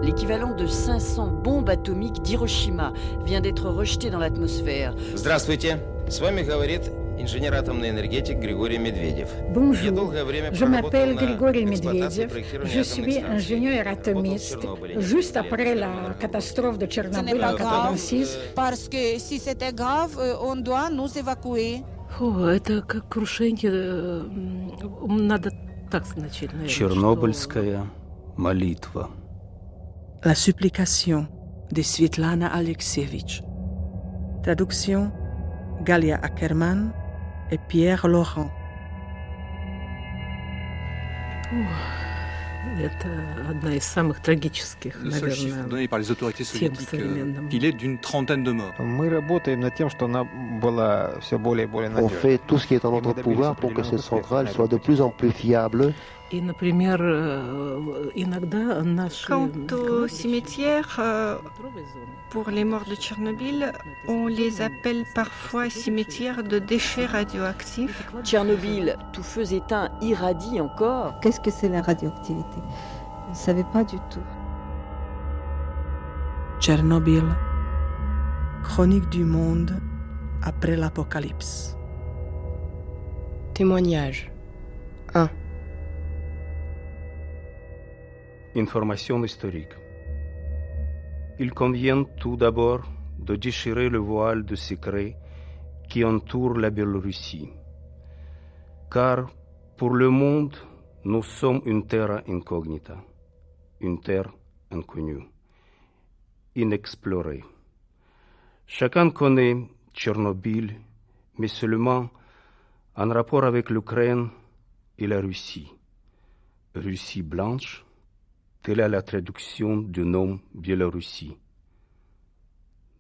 L'équivalent de 500 bombes atomiques d'Hiroshima vient d'être rejeté dans l'atmosphère. Здравствуйте, с вами говорит инженер атомный энергетик Григорий Медведев. Bonjour, je m'appelle Grigori Medvedev, je suis ingénieur atomiste. Juste après la catastrophe de Tchernobyl en 1986, parce que si c'était grave, on doit nous évacuer. Это как крушение, надо так значительно. Чернобыльская молитва. La supplication de Svetlana Alexievitch. Traduction Galia Ackerman et Pierre Laurent. Это одна из самых трагических, Le seul chiffre наверное, donné par les autorités тем soviétiques, современным. il est d'une trentaine de morts. Мы работаем над тем, что она была все более и более On надежной. fait tout ce qui est en notre pouvoir pour que cette centrale soit de plus en plus fiable. И, например, иногда наши... Quant aux cimetières, pour les morts de Tchernobyl, on les appelle parfois cimetières de déchets radioactifs. Tchernobyl, tout feu éteint, irradie encore. Qu'est-ce que c'est la radioactivité? Je ne savais pas du tout. Tchernobyl, chronique du monde après l'apocalypse. Témoignage 1. Information historique. Il convient tout d'abord de déchirer le voile de secret qui entoure la Biélorussie. Car pour le monde, nous sommes une terra incognita, une terre inconnue, inexplorée. Chacun connaît Tchernobyl, mais seulement en rapport avec l'Ukraine et la Russie. Russie blanche, telle est la traduction du nom Biélorussie.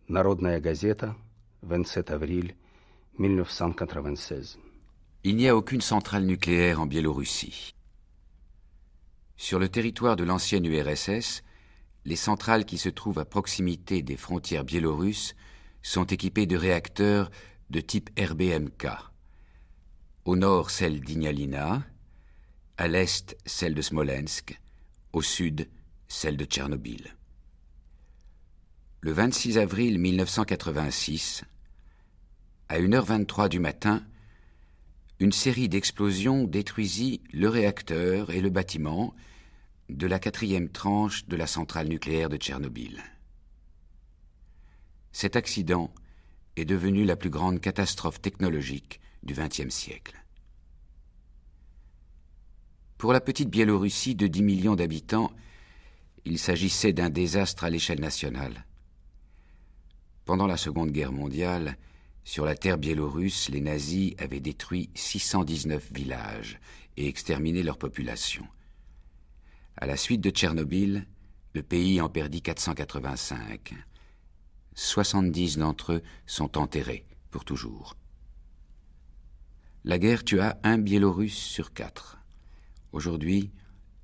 Народная газета, 27 avril 1996. Il n'y a aucune centrale nucléaire en Biélorussie. Sur le territoire de l'ancienne URSS, les centrales qui se trouvent à proximité des frontières biélorusses sont équipées de réacteurs de type RBMK. Au nord, celle d'Ignalina, à l'est, celle de Smolensk, au sud, celle de Tchernobyl. Le 26 avril 1986, à 1h23 du matin, une série d'explosions détruisit le réacteur et le bâtiment de la 4e tranche de la centrale nucléaire de Tchernobyl. Cet accident est devenu la plus grande catastrophe technologique du XXe siècle. Pour la petite Biélorussie de 10 millions d'habitants, il s'agissait d'un désastre à l'échelle nationale. Pendant la Seconde Guerre mondiale, sur la terre biélorusse, les nazis avaient détruit 619 villages et exterminé leur population. À la suite de Tchernobyl, le pays en perdit 485. 70 d'entre eux sont enterrés pour toujours. La guerre tua 1 Biélorusse sur 4. Aujourd'hui,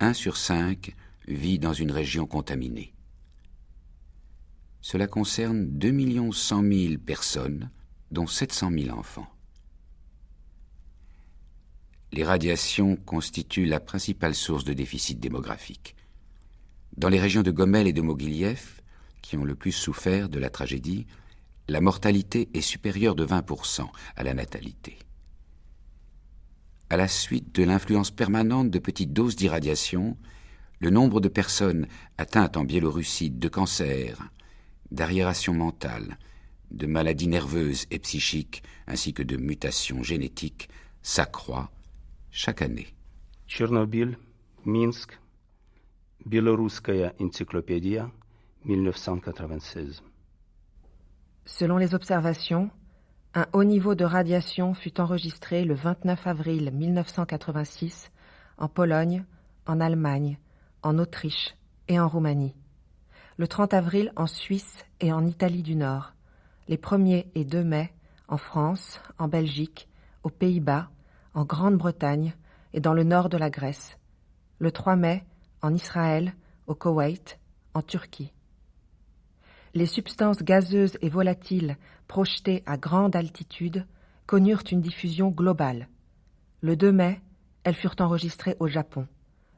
1 sur 5 vit dans une région contaminée. Cela concerne 2 100 000 personnes, dont 700 000 enfants. Les radiations constituent la principale source de déficit démographique. Dans les régions de Gomel et de Mogiliev, qui ont le plus souffert de la tragédie, la mortalité est supérieure de 20% à la natalité. À la suite de l'influence permanente de petites doses d'irradiation, le nombre de personnes atteintes en Biélorussie de cancer, d'arriération mentale, de maladies nerveuses et psychiques, ainsi que de mutations génétiques, s'accroît chaque année. Tchernobyl, Minsk, Biélorusskaya encyclopédia, 1996. Selon les observations, un haut niveau de radiation fut enregistré le 29 avril 1986 en Pologne, en Allemagne, en Autriche et en Roumanie. Le 30 avril en Suisse et en Italie du Nord. Les 1er et 2 mai en France, en Belgique, aux Pays-Bas, en Grande-Bretagne et dans le nord de la Grèce. Le 3 mai en Israël, au Koweït, en Turquie. Les substances gazeuses et volatiles projetées à grande altitude connurent une diffusion globale. Le 2 mai, elles furent enregistrées au Japon,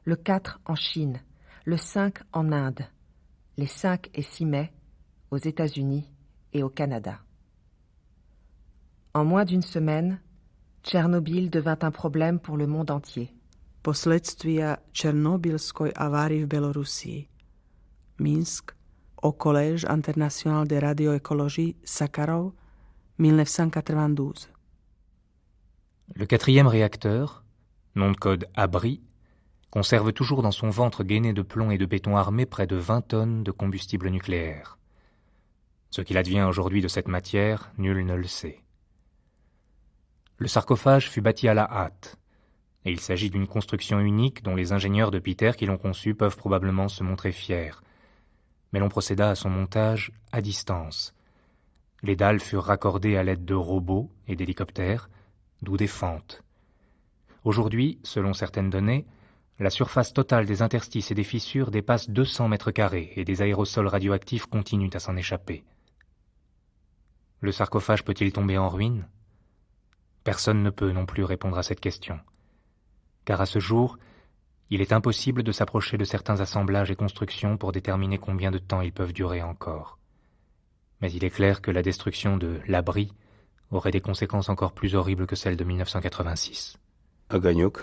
le 4 en Chine, le 5 en Inde. les 5 et 6 mai, aux États-Unis et au Canada. En moins d'une semaine, Tchernobyl devint un problème pour le monde entier. Posledstvia Černobylskoj avárii v Belorusii. Minsk, au Collège international de radioécologie Sakharov, 1992. Le 4e réacteur, nom de code ABRI, conserve toujours dans son ventre gainé de plomb et de béton armé près de 20 tonnes de combustible nucléaire. Ce qu'il advient aujourd'hui de cette matière, nul ne le sait. Le sarcophage fut bâti à la hâte, et il s'agit d'une construction unique dont les ingénieurs de Piter qui l'ont conçue peuvent probablement se montrer fiers. Mais l'on procéda à son montage à distance. Les dalles furent raccordées à l'aide de robots et d'hélicoptères, d'où des fentes. Aujourd'hui, selon certaines données, la surface totale des interstices et des fissures dépasse 200 mètres carrés et des aérosols radioactifs continuent à s'en échapper. Le sarcophage peut-il tomber en ruine ? Personne ne peut non plus répondre à cette question. Car à ce jour, il est impossible de s'approcher de certains assemblages et constructions pour déterminer combien de temps ils peuvent durer encore. Mais il est clair que la destruction de l'abri aurait des conséquences encore plus horribles que celles de 1986. Огонек,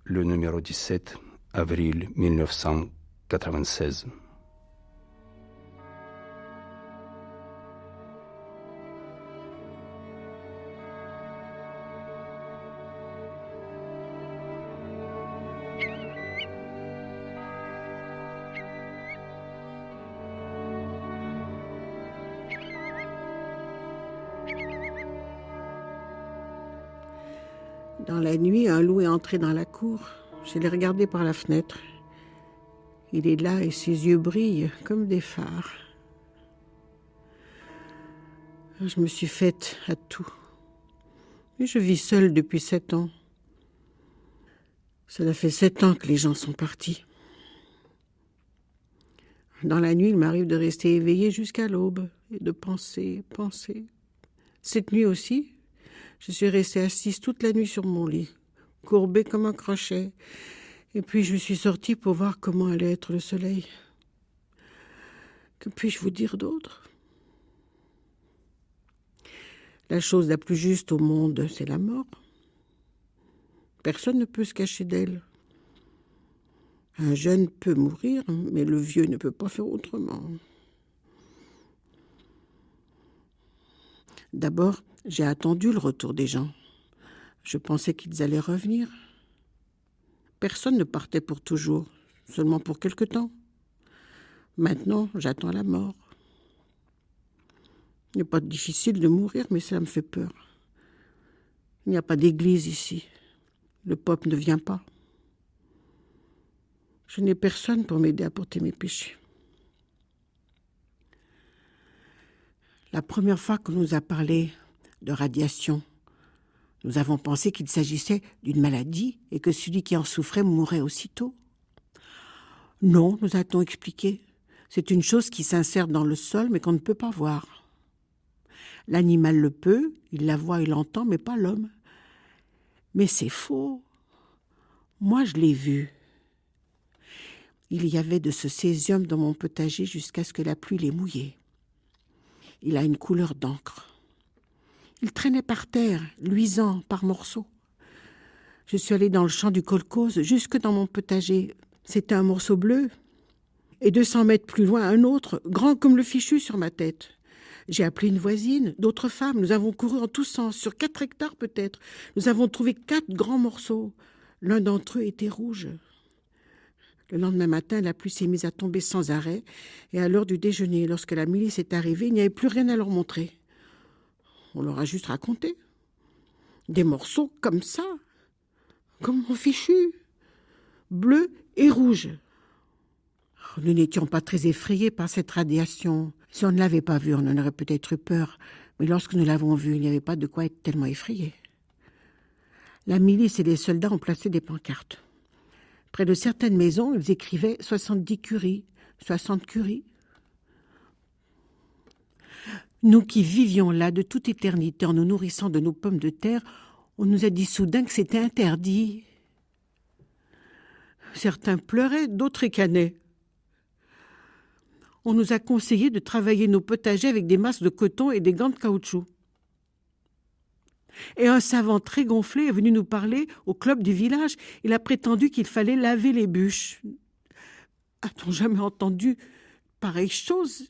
le numéro 17, avril 1996. Dans la nuit, un loup est entré dans la cour. Je l'ai regardé par la fenêtre. Il est là et ses yeux brillent comme des phares. Je me suis faite à tout. Et je vis seule depuis 7 ans. Cela fait 7 ans que les gens sont partis. Dans la nuit, il m'arrive de rester éveillée jusqu'à l'aube et de penser. Cette nuit aussi, je suis restée assise toute la nuit sur mon lit, courbée comme un crochet. Et puis je suis sortie pour voir comment allait être le soleil. Que puis-je vous dire d'autre ? La chose la plus juste au monde, c'est la mort. Personne ne peut se cacher d'elle. Un jeune peut mourir, mais le vieux ne peut pas faire autrement. D'abord, j'ai attendu le retour des gens. Je pensais qu'ils allaient revenir. Personne ne partait pour toujours, seulement pour quelque temps. Maintenant, j'attends la mort. Il n'est pas difficile de mourir, mais ça me fait peur. Il n'y a pas d'église ici. Le pape ne vient pas. Je n'ai personne pour m'aider à porter mes péchés. La première fois qu'on nous a parlé de radiation, nous avons pensé qu'il s'agissait d'une maladie et que celui qui en souffrait mourrait aussitôt. Non, nous a-t-on expliqué, c'est une chose qui s'insère dans le sol mais qu'on ne peut pas voir. L'animal le peut, il la voit et l'entend, mais pas l'homme. Mais c'est faux. Moi, je l'ai vu. Il y avait de ce césium dans mon potager jusqu'à ce que la pluie l'ait mouillé. Il a une couleur d'encre. Il traînait par terre, luisant par morceaux. Je suis allée dans le champ du kolkhoz, jusque dans mon potager. C'était un morceau bleu. Et 200 mètres plus loin, un autre, grand comme le fichu sur ma tête. J'ai appelé une voisine, d'autres femmes. Nous avons couru en tous sens, sur 4 hectares peut-être. Nous avons trouvé 4 grands morceaux. L'un d'entre eux était rouge. Le lendemain matin, la pluie s'est mise à tomber sans arrêt. Et à l'heure du déjeuner, lorsque la milice est arrivée, il n'y avait plus rien à leur montrer. On leur a juste raconté. Des morceaux comme ça, comme mon fichu, bleu et rouge. Nous n'étions pas très effrayés par cette radiation. Si on ne l'avait pas vue, on en aurait peut-être eu peur. Mais lorsque nous l'avons vue, il n'y avait pas de quoi être tellement effrayés. La milice et les soldats ont placé des pancartes. Près de certaines maisons, ils écrivaient 70 curies, 60 curies. Nous qui vivions là de toute éternité en nous nourrissant de nos pommes de terre, on nous a dit soudain que c'était interdit. Certains pleuraient, d'autres ricanaient. On nous a conseillé de travailler nos potagers avec des masses de coton et des gants de caoutchouc. Et un savant très gonflé est venu nous parler au club du village. Il a prétendu qu'il fallait laver les bûches. A-t-on jamais entendu pareille chose?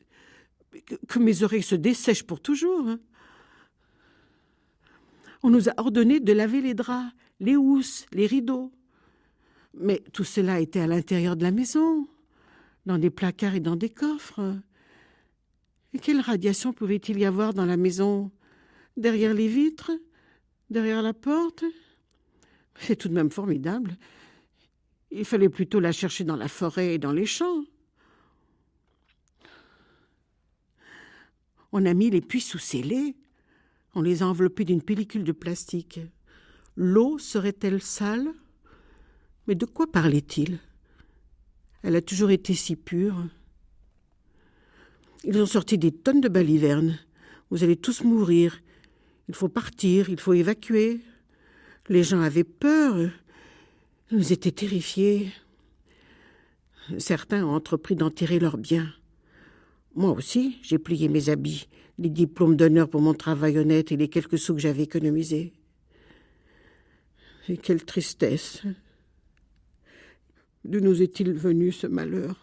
Que mes oreilles se dessèchent pour toujours. Hein? On nous a ordonné de laver les draps, les housses, les rideaux. Mais tout cela était à l'intérieur de la maison, dans des placards et dans des coffres. Et quelle radiation pouvait-il y avoir dans la maison? Derrière les vitres? Derrière la porte? C'est tout de même formidable. Il fallait plutôt la chercher dans la forêt et dans les champs. On a mis les puits sous scellés. On les a enveloppés d'une pellicule de plastique. L'eau serait-elle sale? Mais de quoi parlait-il? Elle a toujours été si pure. Ils ont sorti des tonnes de balivernes. Vous allez tous mourir. Il faut partir, il faut évacuer. Les gens avaient peur. Ils étaient terrifiés. Certains ont entrepris d'enterrer leurs biens. Moi aussi, j'ai plié mes habits, les diplômes d'honneur pour mon travail honnête et les quelques sous que j'avais économisés. Et quelle tristesse! D'où nous est-il venu ce malheur?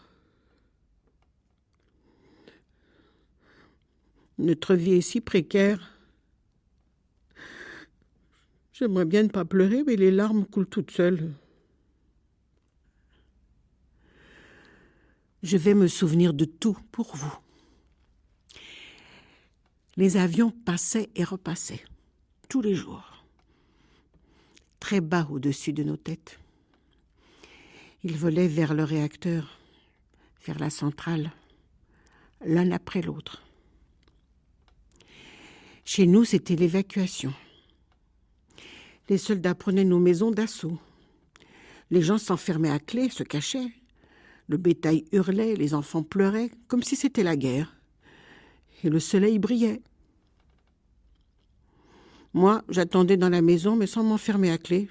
Notre vie est si précaire. J'aimerais bien ne pas pleurer, mais les larmes coulent toutes seules. Je vais me souvenir de tout pour vous. Les avions passaient et repassaient, tous les jours, très bas au-dessus de nos têtes. Ils volaient vers le réacteur, vers la centrale, l'un après l'autre. Chez nous, c'était l'évacuation. Les soldats prenaient nos maisons d'assaut. Les gens s'enfermaient à clé, se cachaient. Le bétail hurlait, les enfants pleuraient, comme si c'était la guerre. Et le soleil brillait. Moi, j'attendais dans la maison, mais sans m'enfermer à clé.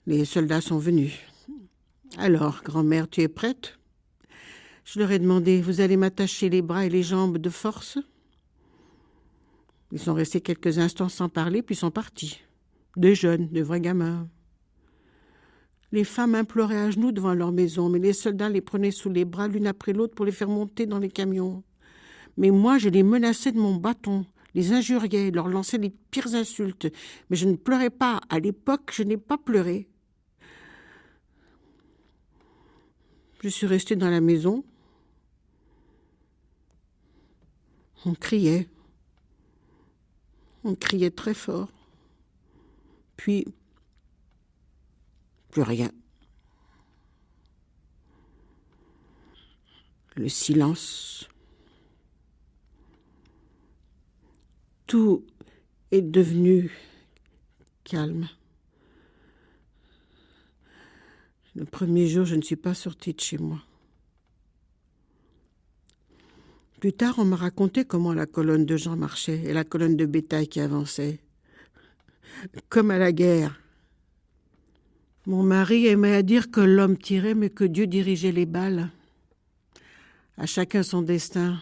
Les soldats sont venus. « Alors, grand-mère, tu es prête ?» Je leur ai demandé, « Vous allez m'attacher les bras et les jambes de force ?» Ils sont restés quelques instants sans parler, puis sont partis. Des jeunes, de vrais gamins. Les femmes imploraient à genoux devant leur maison, mais les soldats les prenaient sous les bras l'une après l'autre pour les faire monter dans les camions. Mais moi, je les menaçais de mon bâton, les injuriais, leur lançais les pires insultes. Mais je ne pleurais pas. À l'époque, je n'ai pas pleuré. Je suis restée dans la maison. On criait. On criait très fort. Puis, plus rien. Le silence. Tout est devenu calme. Le premier jour, je ne suis pas sortie de chez moi. Plus tard, on m'a raconté comment la colonne de gens marchait et la colonne de bétail qui avançait. Comme à la guerre. Mon mari aimait à dire que l'homme tirait, mais que Dieu dirigeait les balles. À chacun son destin.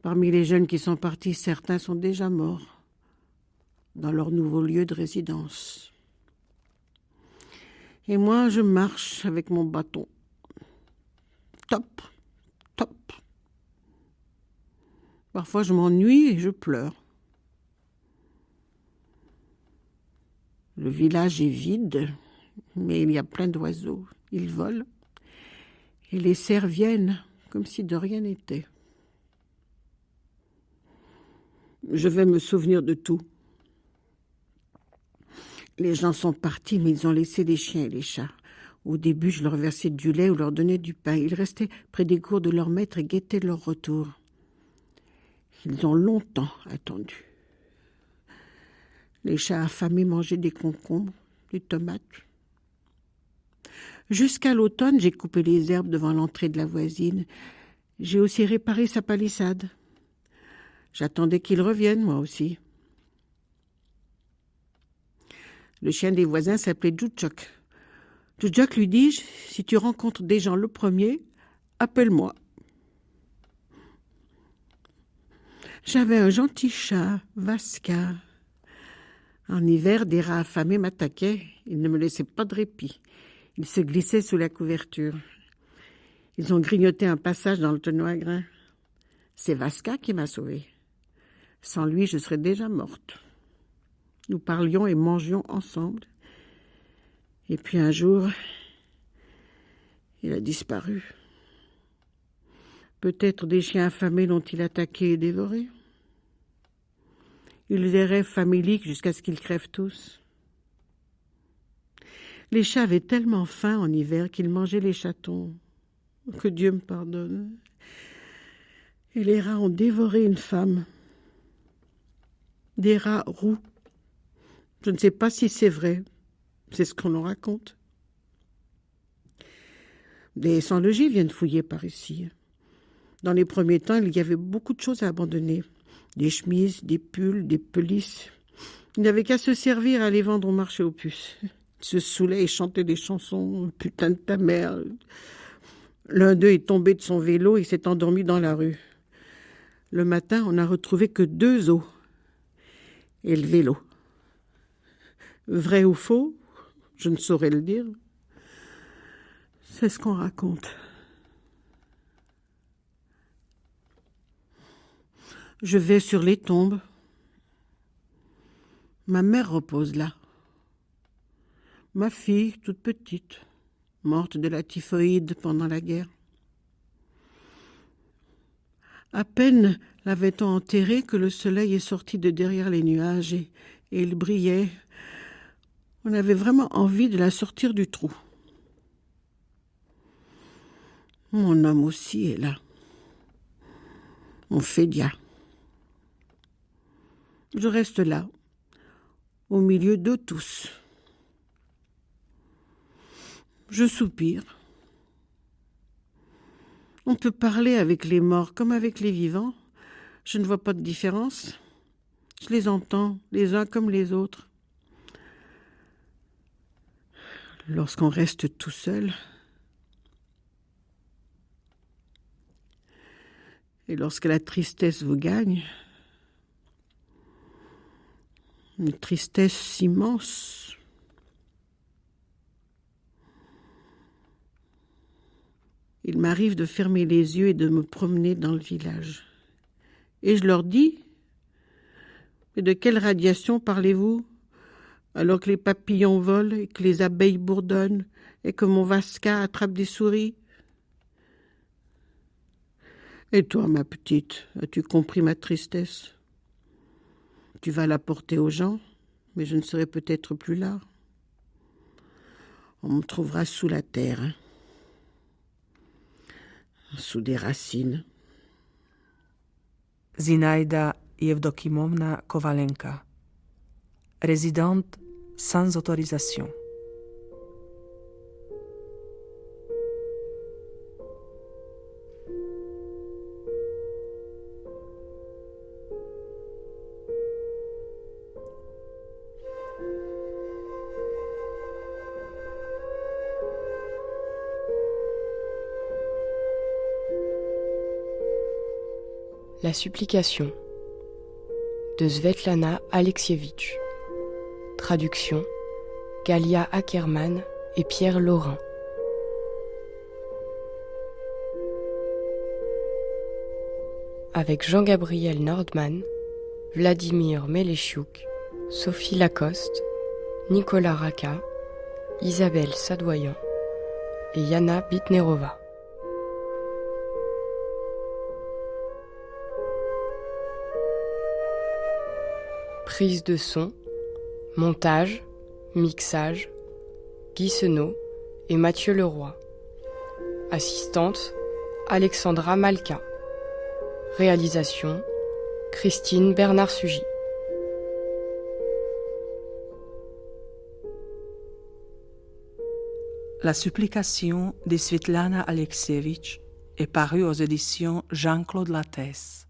Parmi les jeunes qui sont partis, certains sont déjà morts dans leur nouveau lieu de résidence. Et moi, je marche avec mon bâton. Top, top. Parfois, je m'ennuie et je pleure. Le village est vide, mais il y a plein d'oiseaux. Ils volent. Et les cerfs viennent comme si de rien n'était. Je vais me souvenir de tout. Les gens sont partis, mais ils ont laissé les chiens et les chats. Au début, je leur versais du lait ou leur donnais du pain. Ils restaient près des cours de leur maître et guettaient leur retour. Ils ont longtemps attendu. Les chats affamés mangeaient des concombres, des tomates. Jusqu'à l'automne, j'ai coupé les herbes devant l'entrée de la voisine. J'ai aussi réparé sa palissade. J'attendais qu'il revienne, moi aussi. Le chien des voisins s'appelait Djoudjok. Djoudjok, lui dis-je, si tu rencontres des gens le premier, appelle-moi. J'avais un gentil chat, Vasca. En hiver, des rats affamés m'attaquaient. Ils ne me laissaient pas de répit. Ils se glissaient sous la couverture. Ils ont grignoté un passage dans le tonneau à grains. C'est Vasca qui m'a sauvée. Sans lui, je serais déjà morte. Nous parlions et mangions ensemble. Et puis un jour, il a disparu. Peut-être des chiens affamés l'ont-ils attaqué et dévoré. Ils erraient faméliques jusqu'à ce qu'ils crèvent tous. Les chats avaient tellement faim en hiver qu'ils mangeaient les chatons. Que Dieu me pardonne. Et les rats ont dévoré une femme. Des rats roux. Je ne sais pas si c'est vrai. C'est ce qu'on en raconte. Des sans-logis viennent fouiller par ici. Dans les premiers temps, il y avait beaucoup de choses à abandonner. Des chemises, des pulls, des pelisses. Ils n'avaient qu'à se servir à les vendre au marché aux puces. Ils se saoulaient et chantaient des chansons. Putain de ta mère. L'un d'eux est tombé de son vélo et s'est endormi dans la rue. Le matin, on n'a retrouvé que 2 os. Et le vélo. Vrai ou faux, je ne saurais le dire. C'est ce qu'on raconte. Je vais sur les tombes. Ma mère repose là. Ma fille, toute petite, morte de la typhoïde pendant la guerre. À peine l'avait-on enterrée que le soleil est sorti de derrière les nuages et il brillait. On avait vraiment envie de la sortir du trou. Mon homme aussi est là. Mon Fédia. Je reste là, au milieu d'eux tous. Je soupire. On peut parler avec les morts comme avec les vivants. Je ne vois pas de différence. Je les entends, les uns comme les autres. Lorsqu'on reste tout seul, et lorsque la tristesse vous gagne, une tristesse immense, il m'arrive de fermer les yeux et de me promener dans le village. Et je leur dis, mais de quelle radiation parlez-vous ? Alors que les papillons volent et que les abeilles bourdonnent et que mon Vasca attrape des souris. Et toi, ma petite, as-tu compris ma tristesse ? Tu vas la porter aux gens, mais je ne serai peut-être plus là. On me trouvera sous la terre, hein, sous des racines. Zinaida Yevdokimovna Kovalenka, résidente sans autorisation. La supplication de Svetlana Alexievitch. Traduction Galia Ackerman et Pierre Laurin. Avec Jean-Gabriel Nordman, Vladimir Melechiouk, Sophie Lacoste, Nicolas Raka, Isabelle Sadoyan et Yana Bitnerova. Prise de son, montage, mixage, Guy Senot et Mathieu Leroy. Assistante, Alexandra Malka. Réalisation, Christine Bernard-Sugy. La supplication de Svetlana Alexievitch est parue aux éditions Jean-Claude Lattès.